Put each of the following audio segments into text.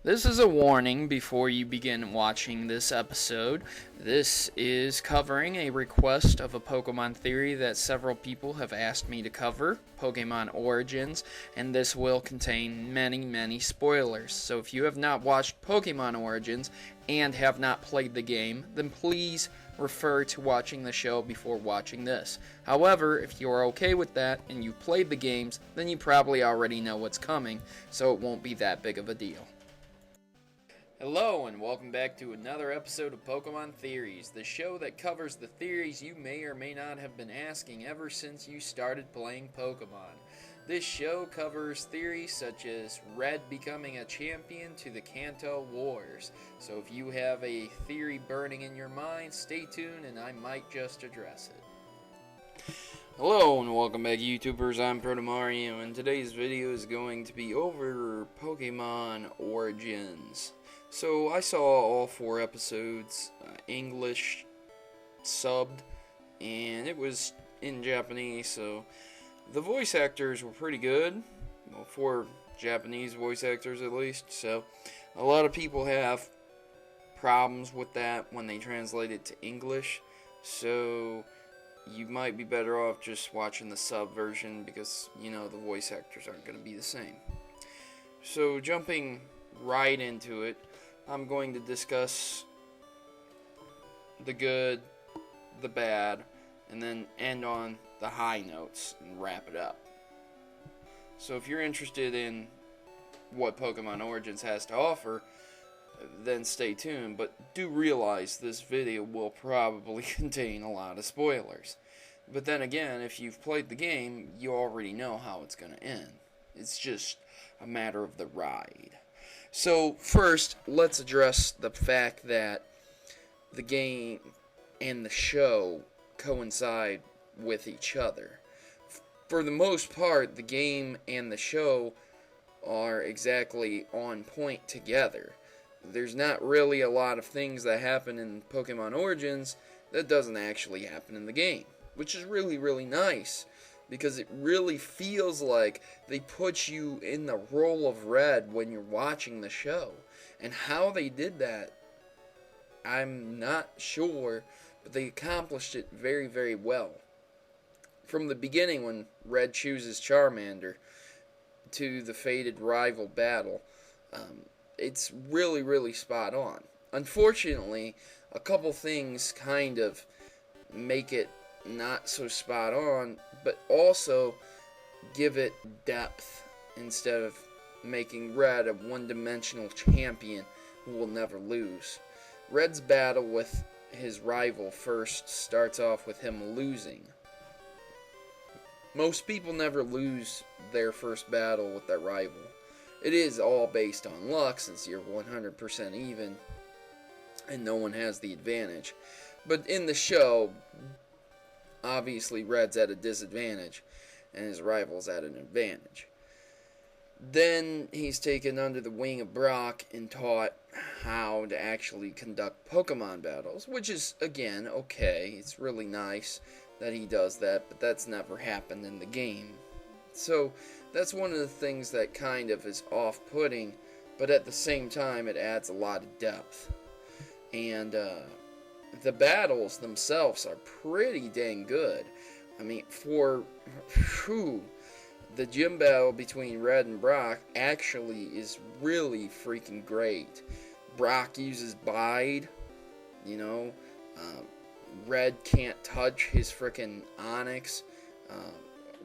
This is a warning before you begin watching this episode. This is covering a request of a Pokemon theory that several people have asked me to cover, Pokemon Origins, and this will contain many spoilers. So if you have not watched Pokemon Origins and have not played the game, then please refer to watching the show before watching this. However, if you are okay with that and you've played the games, then you probably already know what's coming, so it won't be that big of a deal. Hello and welcome back to another episode of Pokemon Theories, the show that covers the theories you may or may not have been asking ever since you started playing Pokemon. This show covers theories such as Red becoming a champion to the Kanto Wars. So if you have a theory burning in your mind, stay tuned and I might just address it. Hello and welcome back YouTubers, I'm Protomario and today's video is going to be over Pokemon Origins. So I saw all 4 episodes, English, subbed, and it was in Japanese, so the voice actors were pretty good, well, 4 Japanese voice actors at least, so a lot of people have problems with that when they translate it to English, so you might be better off just watching the sub version because, you know, the voice actors aren't going to be the same. So jumping right into it, I'm going to discuss the good, the bad, and then end on the high notes and wrap it up. So if you're interested in what Pokemon Origins has to offer, then stay tuned, but do realize this video will probably contain a lot of spoilers. But then again, if you've played the game, you already know how it's going to end. It's just a matter of the ride. So first, let's address the fact that the game and the show coincide with each other. For the most part, the game and the show are exactly on point together. There's not really a lot of things that happen in Pokemon Origins that doesn't actually happen in the game, which is really nice. Because it really feels like they put you in the role of Red when you're watching the show. And how they did that, I'm not sure, but they accomplished it very well. From the beginning when Red chooses Charmander to the fated rival battle, it's really spot on. Unfortunately, a couple things kind of make it not so spot on, but also give it depth instead of making Red a one-dimensional champion who will never lose. Red's battle with his rival first starts off with him losing. Most people never lose their first battle with their rival. It is all based on luck since you're 100% even and no one has the advantage. But in the show, obviously Red's at a disadvantage and his rival's at an advantage. Then he's taken under the wing of Brock and taught how to actually conduct Pokemon battles, which is, again, okay. It's really nice that he does that, but that's never happened in the game. So that's one of the things that kind of is off-putting, but at the same time it adds a lot of depth. And the battles themselves are pretty dang good. I mean, the gym battle between Red and Brock actually is really freaking great. Brock uses Bide, you know, Red can't touch his freaking Onix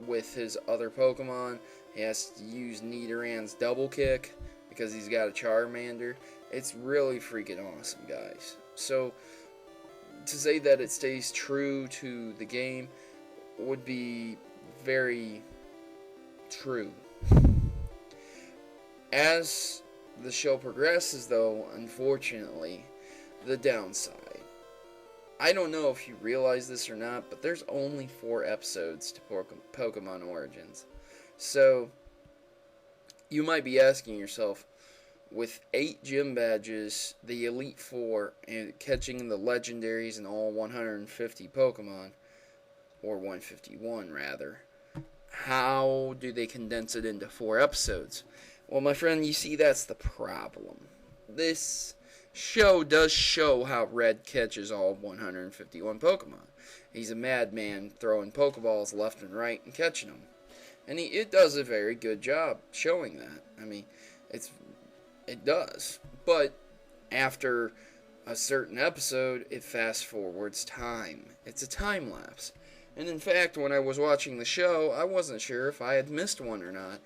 with his other Pokemon. He has to use Nidoran's double kick because he's got a Charmander. It's really freaking awesome, guys. So to say that it stays true to the game would be very true. As the show progresses, though, unfortunately, the downside. I don't know if you realize this or not, but there's only 4 episodes to Pokemon Origins. So, you might be asking yourself, with 8 gym badges, the Elite Four, and catching the legendaries and all 150 Pokemon, or 151 rather, how do they condense it into 4 episodes? Well, my friend, you see, that's the problem. This show does show how Red catches all 151 Pokemon. He's a madman throwing Pokeballs left and right and catching them. And it does a very good job showing that. I mean, it does. But after a certain episode, it fast forwards time. It's a time lapse. And in fact, when I was watching the show, I wasn't sure if I had missed one or not.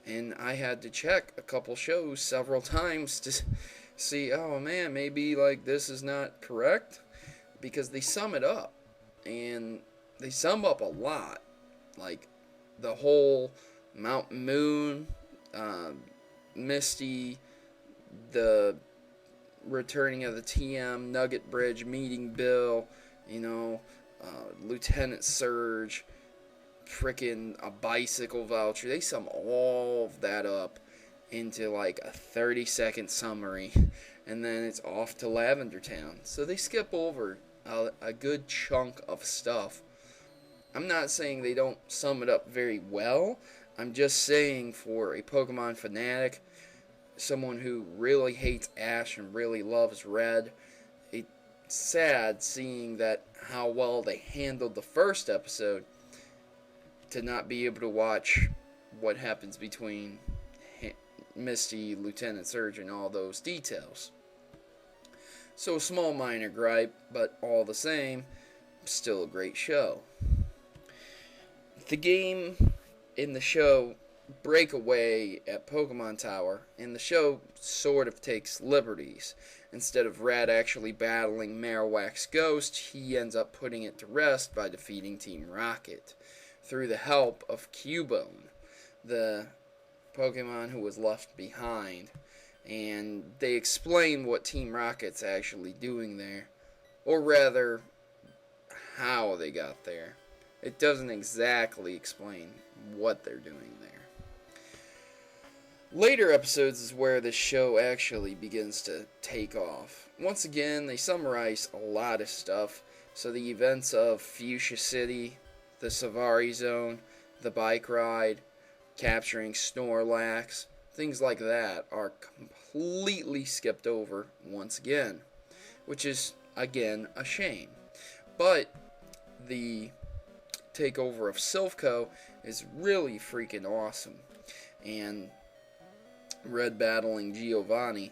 And I had to check a couple shows several times to see, oh man, maybe like this is not correct. Because they sum it up. And they sum up a lot. Like the whole Mount Moon, Misty, the returning of the TM, Nugget Bridge, meeting Bill, Lieutenant Surge, frickin' a bicycle voucher. They sum all of that up into like a 30-second summary, and then it's off to Lavender Town. So they skip over a good chunk of stuff. I'm not saying they don't sum it up very well. I'm just saying, for a Pokemon fanatic, someone who really hates Ash and really loves Red, it's sad seeing that how well they handled the first episode to not be able to watch what happens between Misty, Lieutenant Surge, and all those details. So a small minor gripe, but all the same, still a great show. The game in the show break away at Pokemon Tower, and the show sort of takes liberties. Instead of Red actually battling Marowak's ghost, he ends up putting it to rest by defeating Team Rocket through the help of Cubone, the Pokemon who was left behind. And they explain what Team Rocket's actually doing there, or rather, how they got there. It doesn't exactly explain what they're doing there. Later episodes is where the show actually begins to take off. Once again, they summarize a lot of stuff. So the events of Fuchsia City, the Savari Zone, the bike ride, capturing Snorlax, things like that are completely skipped over once again, which is, again, a shame. But the takeover of Silphco is really freaking awesome. And Red battling Giovanni,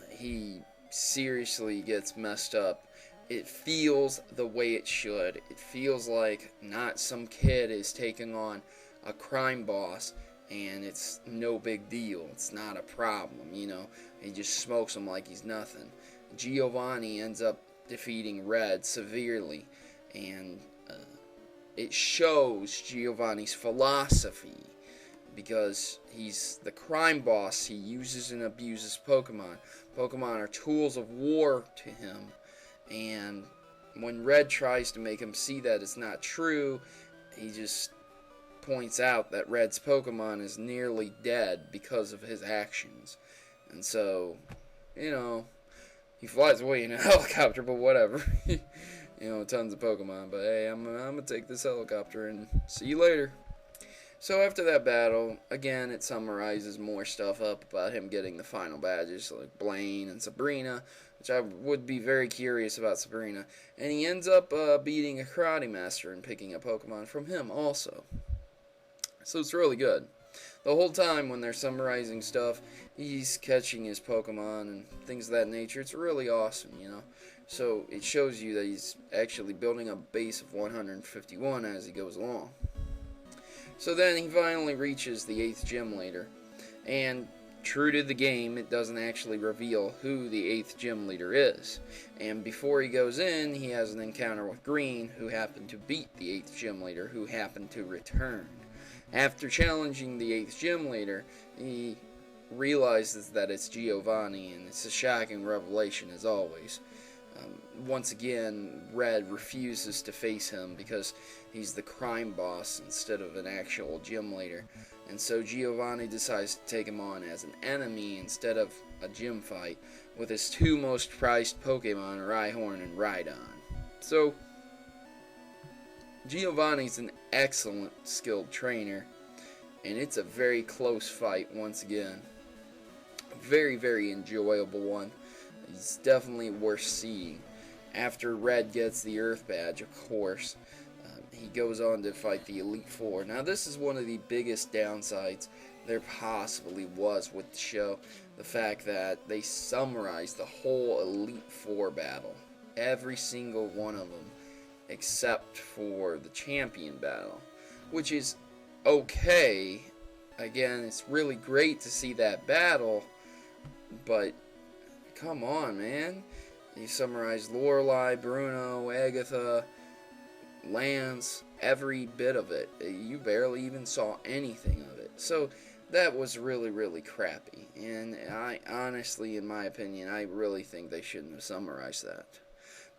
he seriously gets messed up. It feels the way it should. It feels like not some kid is taking on a crime boss and it's no big deal. It's not a problem, He just smokes him like he's nothing. Giovanni ends up defeating Red severely, and it shows Giovanni's philosophy, because he's the crime boss. He uses and abuses Pokemon. Pokemon are tools of war to him, and when Red tries to make him see that it's not true, he just points out that Red's Pokemon is nearly dead because of his actions. And so, he flies away in a helicopter, but whatever. Tons of Pokemon, but hey, I'm gonna take this helicopter and see you later. So after that battle, again, it summarizes more stuff up about him getting the final badges, like Blaine and Sabrina, which I would be very curious about Sabrina. And he ends up beating a Karate Master and picking a Pokemon from him also. So it's really good. The whole time when they're summarizing stuff, he's catching his Pokemon and things of that nature. It's really awesome, So it shows you that he's actually building a base of 151 as he goes along. So then he finally reaches the 8th gym leader, and true to the game, it doesn't actually reveal who the 8th gym leader is. And before he goes in, he has an encounter with Green, who happened to beat the 8th gym leader, who happened to return. After challenging the 8th gym leader, he realizes that it's Giovanni, and it's a shocking revelation as always. Once again, Red refuses to face him because he's the crime boss instead of an actual gym leader. And so Giovanni decides to take him on as an enemy instead of a gym fight with his two most prized Pokemon, Rhyhorn and Rhydon. So Giovanni's an excellent skilled trainer, and it's a very close fight once again. very, very enjoyable one. It's definitely worth seeing. After Red gets the Earth Badge, of course, he goes on to fight the Elite Four. Now, this is one of the biggest downsides there possibly was with the show. The fact that they summarized the whole Elite Four battle. Every single one of them, except for the Champion battle. Which is okay. Again, it's really great to see that battle, but come on, man. You summarized Lorelai, Bruno, Agatha, Lance, every bit of it. You barely even saw anything of it. So that was really, really crappy. And I honestly, in my opinion, I really think they shouldn't have summarized that.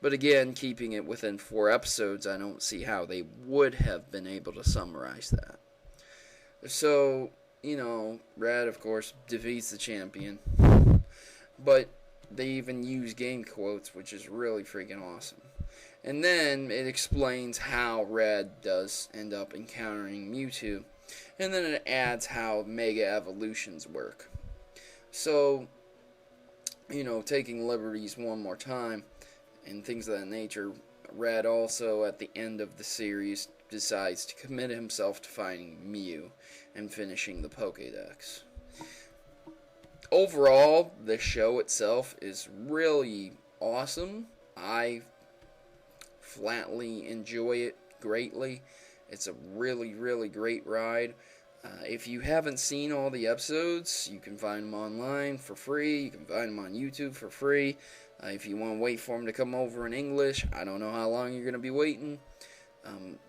But again, keeping it within 4 episodes, I don't see how they would have been able to summarize that. So, you know, Red, of course, defeats the Champion. But they even use game quotes, which is really freaking awesome. And then it explains how Red does end up encountering Mewtwo. And then it adds how Mega Evolutions work. So, you know, taking liberties one more time and things of that nature, Red also, at the end of the series, decides to commit himself to finding Mew and finishing the Pokédex. Overall, the show itself is really awesome. I flatly enjoy it greatly. It's a really, really great ride. If you haven't seen all the episodes, you can find them online for free. You can find them on YouTube for free. If you want to wait for them to come over in English, I don't know how long you're going to be waiting.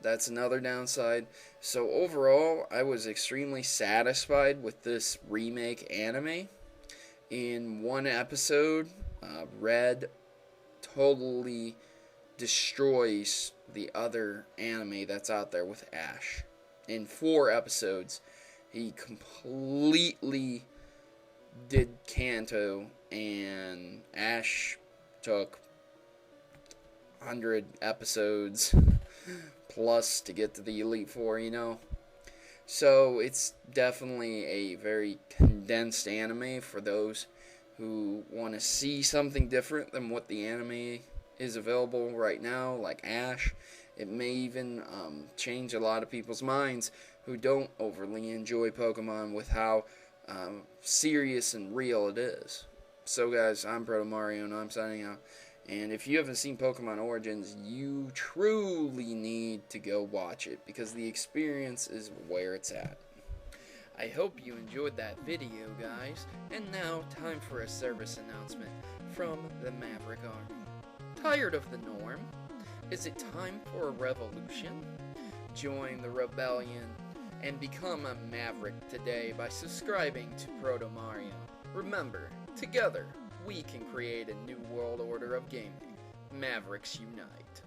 That's another downside. So overall, I was extremely satisfied with this remake anime. In one episode, Red totally destroys the other anime that's out there with Ash. In 4 episodes, he completely did Kanto, and Ash took 100 episodes plus to get to the Elite Four, you know. So it's definitely a very condensed anime for those who want to see something different than what the anime is available right now, like Ash. It may even change a lot of people's minds who don't overly enjoy Pokemon with how serious and real it is. So guys, I'm Protomario and I'm signing out. And if you haven't seen Pokemon Origins, you truly need to go watch it, because the experience is where it's at. I hope you enjoyed that video, guys. And now, time for a service announcement from the Maverick Army. Tired of the norm? Is it time for a revolution? Join the rebellion and become a Maverick today by subscribing to Protomario. Remember, together, we can create a new world order of gaming. Mavericks unite.